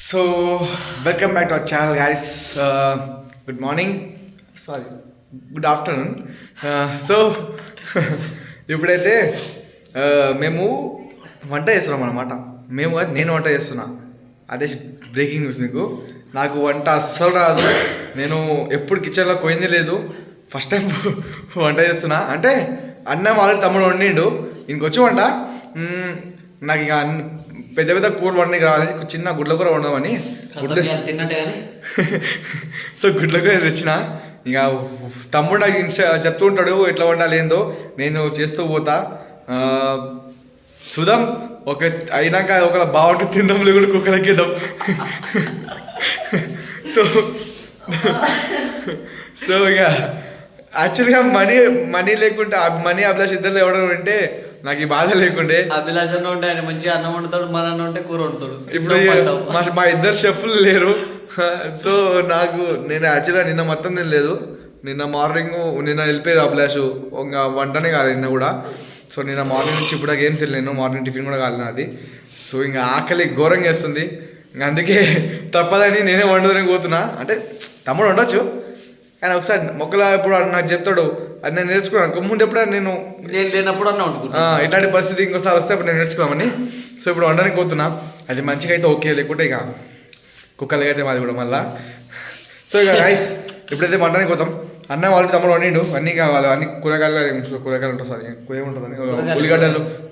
So welcome back to our channel guys. Good morning, sorry good afternoon. So ఇప్పుడైతే మేము వంట చేస్తున్నాం అన్నమాట. మేము కాదు, నేను వంట చేస్తున్నా. అదే బ్రేకింగ్ న్యూస్ మీకు. నాకు వంట అస్సలు రాదు. నేను ఎప్పుడు కిచెన్లో పోయింది లేదు. ఫస్ట్ టైం వంట చేస్తున్నా. అంటే అన్నం ఆల్రెడీ తమ్ముడు వండిండు, ఇంకొచ్చి వంట. నాకు ఇక పెద్ద పెద్ద కూరలు వండి రావాలి, చిన్న గుడ్ల కూర వండమని సో గుడ్ల కూర తెచ్చిన. ఇక తమ్ముడు నాకు చెప్తూ ఉంటాడు ఎట్లా వండాలి ఏందో, నేను చేస్తూ పోతా. చూద్దాం, ఒక అయినాక ఒకవేళ బాగుంటుంది తిందాం, లేకుండా కుక్కలకి ఇద్దాం. సో సో ఇక యాక్చువల్గా మనీ లేకుంటే మనీ అభిలాష్ ఇద్దరు ఎవడో ఉంటే నాకు ఈ బాధ లేకుండే. అభిలాష్ అన్న ఉంటే ఆయన మంచిగా అన్నం వండుతాడు, మన అన్న ఉంటే కూర వండుతాడు. ఇప్పుడు మా ఇద్దరు షెఫ్లు లేరు. సో నేను యాక్చువల్గా నిన్న మొత్తం తినలేదు. నిన్న మార్నింగ్ వెళ్ళిపోయారు అభిలాష్, ఇంకా వంటనే కాదు నిన్న కూడా. సో నిన్న మార్నింగ్ నుంచి ఇప్పుడు ఏం తినలేను, మార్నింగ్ టిఫిన్ కూడా కాలేదు అది. సో ఇంకా ఆకలి ఘోరంగా వేస్తుంది. ఇంకా అందుకే తప్పదని నేనే వండుదని పోతున్నా. అంటే తమ్ముడు వండొచ్చు, కానీ ఒకసారి మొక్కల ఇప్పుడు నాకు చెప్తాడు, అది నేను నేర్చుకున్నాను. ముందు ఎప్పుడైనా నేను లేనప్పుడు అన్న వండుకున్నా. ఇట్లాంటి పరిస్థితి ఇంకోసారి వస్తే అప్పుడు నేను నేర్చుకున్నామని. సో ఇప్పుడు వండడానికి పోతున్నా. అది మంచిగా అయితే ఓకే, లేకుంటే ఇక కుక్కలకి అయితే మాది కూడా మళ్ళా. సో ఇక రైస్ ఇప్పుడైతే వండడానికి పోతాం. అన్నం వాళ్ళకి తమ్ముడు వండిండు, అన్నీ కావాలి, అన్ని కూరగాయలు ఉంటుంది. సారీ ఏముంటుందని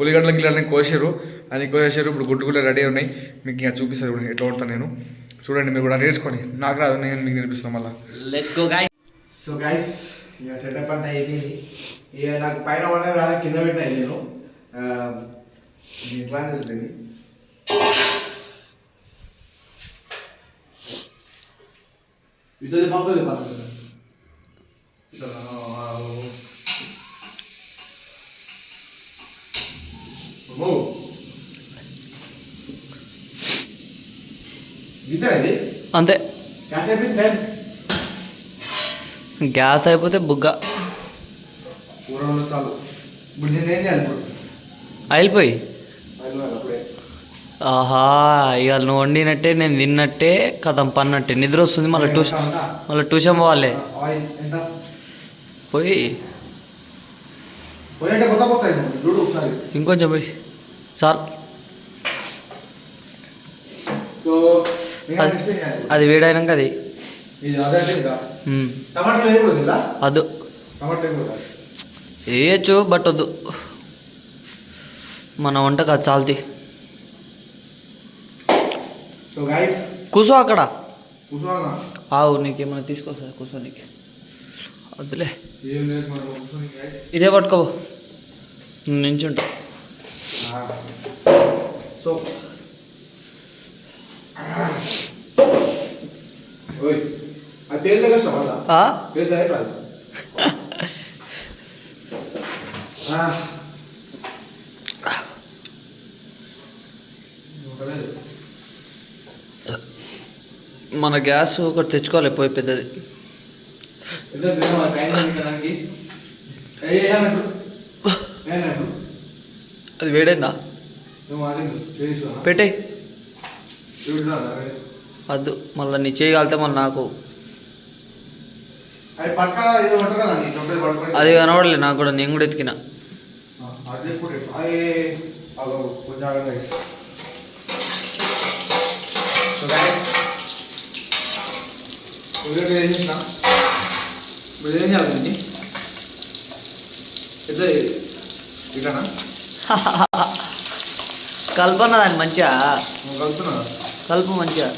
ఉల్లిగడ్డలు గిల్లన్నీ కోసారు, అన్ని కోసేసారు. ఇప్పుడు గుడ్డు కూడా రెడీ ఉన్నాయి. మీకు ఇంకా చూపిస్తారు ఇప్పుడు ఎట్లా వండుతాను నేను. చూడండి, మీరు కూడా నేర్చుకొని. నాకు రాదు, నేను మీకు నేర్పిస్తాను మళ్ళీ. Let's go guys. So guys ఇక సెటప్ అంతా అయిపోయింది. ఇక నాకు పైన వండడం రాదు, కింద పెట్టినా నేను ఇట్లా చేస్తుంది. ఇది పంపలేదు పాత్ర అంతే. గ్యాస్ అయిపోతే బుగ్గ అయిపోయి. ఆహా, ఇవాళ నువ్వు వండినట్టే నేను తిన్నట్టే కథం పన్నట్టే. నిద్ర వస్తుంది, మళ్ళీ ట్యూషన్ పోవాలి. పోయి ఇంకొంచెం పోయి చాలు. అది వేడైనాక అది వద్దు వేయచ్చు, బట్ వద్దు, మన వంటకు అది చాలుతి. కూర్చో అక్కడ, ఆవు నీకేమైనా తీసుకోసా కూర్చో. నీకు వద్దులే, ఇదే పట్టుకో, నించుంటా. సో మన గ్యాస్ ఒకటి తెచ్చుకోవాలి, పోయి పెద్దది. అది వేడైందా? పెట్టే వద్దు, మళ్ళీ నీ చేయగలితే మళ్ళీ నాకు అది కనబడలే నాకు కూడా. నేను కూడా ఎతికినా. కల్పన దాన్ని మంచిగా కలుపు మంచిగా.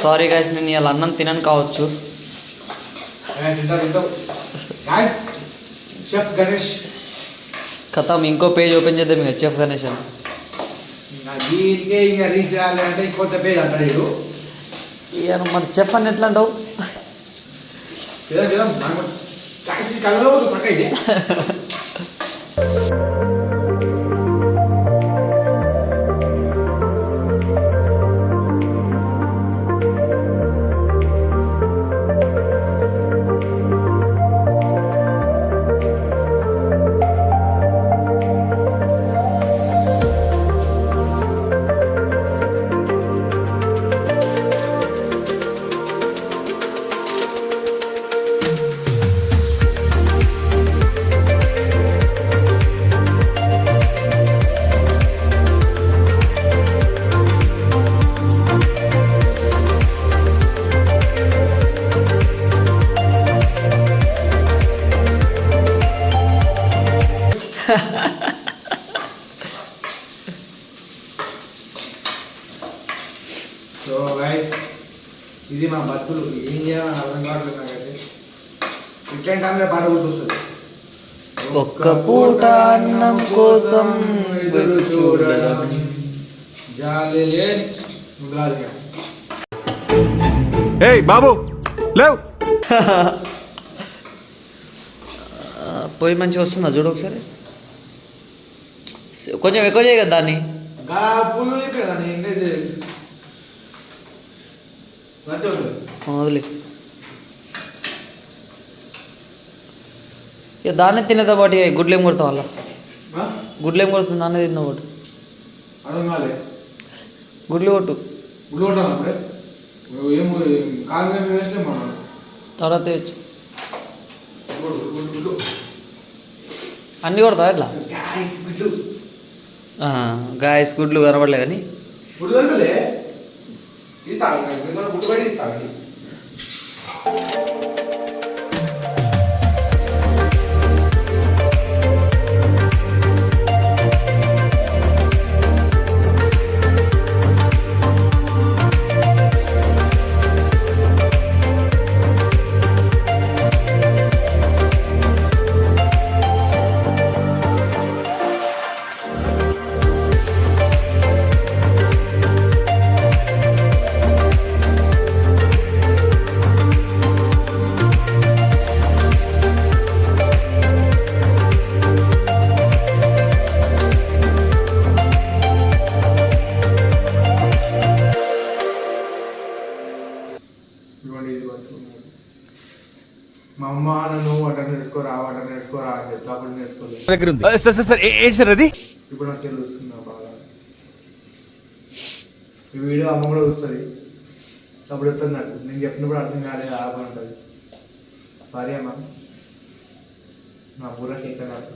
సారీ గైస్, నేను ఇలా అన్నం తినను కావచ్చు. చెఫ్ గణేష్ కథం, ఇంకో పేజ్ ఓపెన్ చేద్దాం ఇక. చెఫ్ గణేష్ అని ఇక మరి చెఫ్ అని ఎట్లా అంటావు? సో గైస్ ఇది మా బతుకులు ఏం చేయాలని అర్థం కావట్లేదు నాకైతే. ఇట్లాంటి టైంలో పాట గుర్తొస్తుంది. ఒక్క పూట అన్నం కోసం ఎదురు చూడడం జాలి లేని ముగాలిగా. ఏయ్ బాబు లేవ్. పొయ్యి మంచిగా వస్తుందా చూడు ఒకసారి. కొంచెం ఎక్కువ చేయ కదా దాన్ని. పుల్లు కదా వదిలే. ఇక దాన్నే తినేదా పాటు గుడ్లు ఏం కొడతాం వాళ్ళ గుడ్లు ఏం కొడుతుంది దాన్నే తిన్న ఒకటి అర్థం కాలే. గుడ్లు కొట్టు గుడ్లు కొట్టాలి అప్పుడే ఏమో కాలు వేసలే మనం తర్వాత తెచ్చు అన్నీ కొడతావు ఎట్లా గాయస్ గుడ్లు కనబడలే కానీ గుడ్లు దొరకలే గుడ్డు బయట తీస్తాను. మా అమ్మ నన్ను వంట నేర్చుకోరా అని చెప్తా అప్పుడు నేర్చుకోలేదు. దగ్గర ఉంది సార్ ఏంటి సార్ అది? ఇప్పుడు నాకు తెలుస్తున్నా బాగా. ఈ వీడియో అమ్మ కూడా చూస్తుంది. అప్పుడు చెప్తుంది నాకు నేను చెప్పినప్పుడు అర్థం కాలేదు ఆపని ఉంటుంది. సారీ అమ్మ నా పూర కేక్ నాకు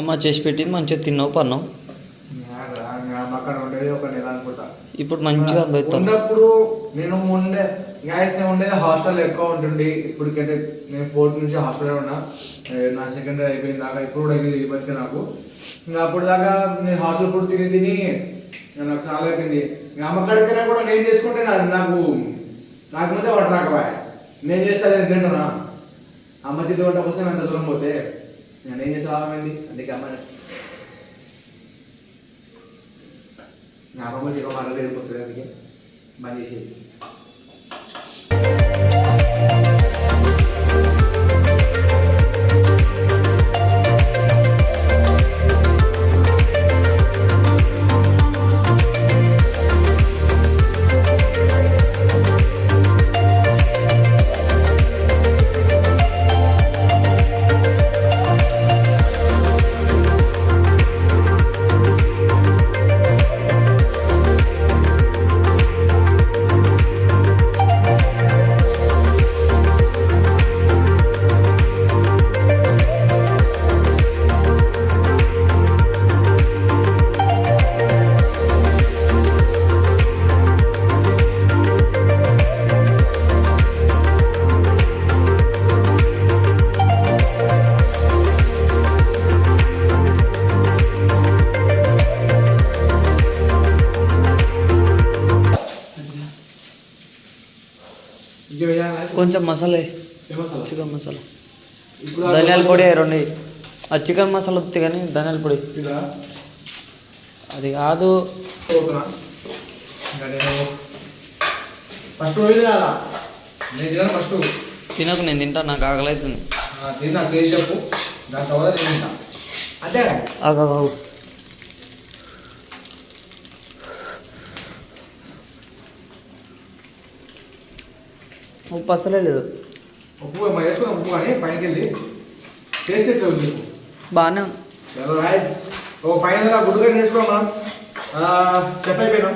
అమ్మ చేసి పెట్టింది మంచిగా తిన్నావు పన్నావు. అక్కడ ఉండేది ఒక నెల అనుకుంటా. ఇప్పుడు మంచిగా అనుభవిస్తాను. ఉన్నప్పుడు నేను ఉండేది హాస్టల్ ఎక్కువ ఉంటుండే. ఇప్పటికంటే నేను 4th నుంచి హాస్టల్లో ఉన్నా. నా సెకండరీ అయిపోయింది దాకా ఇప్పుడు కూడా అయిపోయింది నాకు. ఇంకా అప్పుడు దాకా నేను హాస్టల్ ఫుడ్ తిని నాకు చాలా అయిపోయింది. అమ్మకాడికైనా కూడా నేను చేసుకుంటే నాకు ముందే వంట రాకపోయా. నేను చేస్తే నేను తింటున్నా. అమ్మ చేతి వంట కోసం అంత దూరం పోతే నేను ఏం చేస్తే లాభమైంది. అందుకే అమ్మ నా అమ్మ చిన్న మాటలు వెళ్ళిపోతుంది. అందుకే బంద్ చేసేది. కొంచెం మసాలా చికెన్ మసాలా ధనియాల పొడి 2. ఆ చికెన్ మసాలా వస్తుంది కానీ ధనియాల పొడి అది కాదు. తినకు నేను తింటా నాకు ఆకలి అవుతుంది. ఉప్పు అసలే లేదు. ఉప్పు వేసుకున్నాం. ఉప్పు కానీ పైకి వెళ్ళి టేస్ట్ ఎట్లా ఉంది? బాగానే ఉంది. చలో రైస్ ఓ ఫైనల్గా గుడ్డుగా నేర్చుకోమా చెప్ అయిపోయినాం.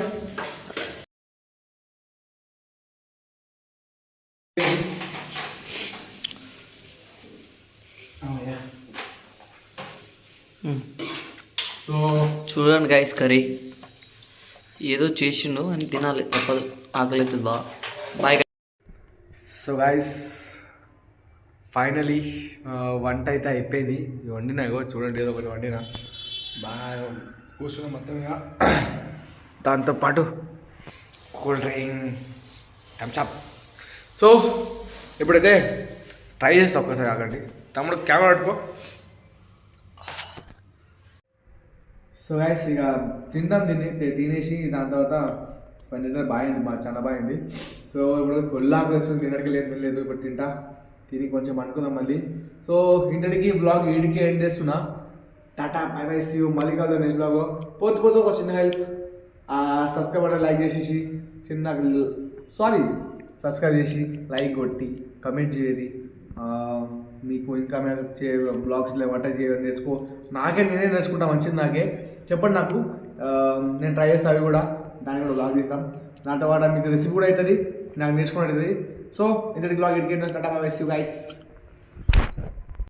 చూడండి గైస్ కర్రీ ఏదో చేసిండు అని తినాలి తప్పదు. ఆకలి అవుతుంది బాగా. బాయ్. సో గైస్ ఫైనలీ వంట అయితే అయిపోయింది. వండినా చూడండి ఏదో ఒకటి వండినా. బాగా కూర్చున్నా మొత్తం ఇక దాంతోపాటు కూల్ డ్రింక్ థమ్స్అప్. సో ఇప్పుడైతే ట్రై చేస్తా ఒక్కసారి ఆగండి. తమ్ముడు కెమెరా పెట్టుకో. సో గైస్ ఇక తినేసి దాని తర్వాత ఫైనల్ బాగుంది, చాలా బాగుంది. సో ఇప్పుడు ఫుల్ ఆకలిస్తుంది, తినడానికి లేదు. ఇప్పుడు తిని కొంచెం అనుకుందాం మళ్ళీ. సో ఇంతటికి వ్లాగ్ ఈడికి ఎండ్ చేస్తున్నా. Tata bye bye, see you. మళ్ళీ కాదు నెక్స్ట్ వ్లాగ్. పోతూ ఒక చిన్న హెల్ప్, సబ్స్క్రైబ్ బటన్ లైక్ చేసేసి సబ్స్క్రైబ్ చేసి లైక్ కొట్టి కమెంట్ చేయరి. మీకు ఇంకా బ్లాగ్స్ వంట చేయడం నేనే నేర్చుకుంటా. మంచిది నాకే చెప్పండి, నాకు నేను ట్రై చేస్తాను. అవి కూడా దాన్ని కూడా బ్లాగ్ చేస్తాం. దాంతో పాటు మీకు రెసిపీ కూడా అవుతుంది, నాకు నేర్చుకుని అవుతుంది. సో ఇంతటి బ్లాగ్ ఎడికేట్ టాటా bye bye, see you guys.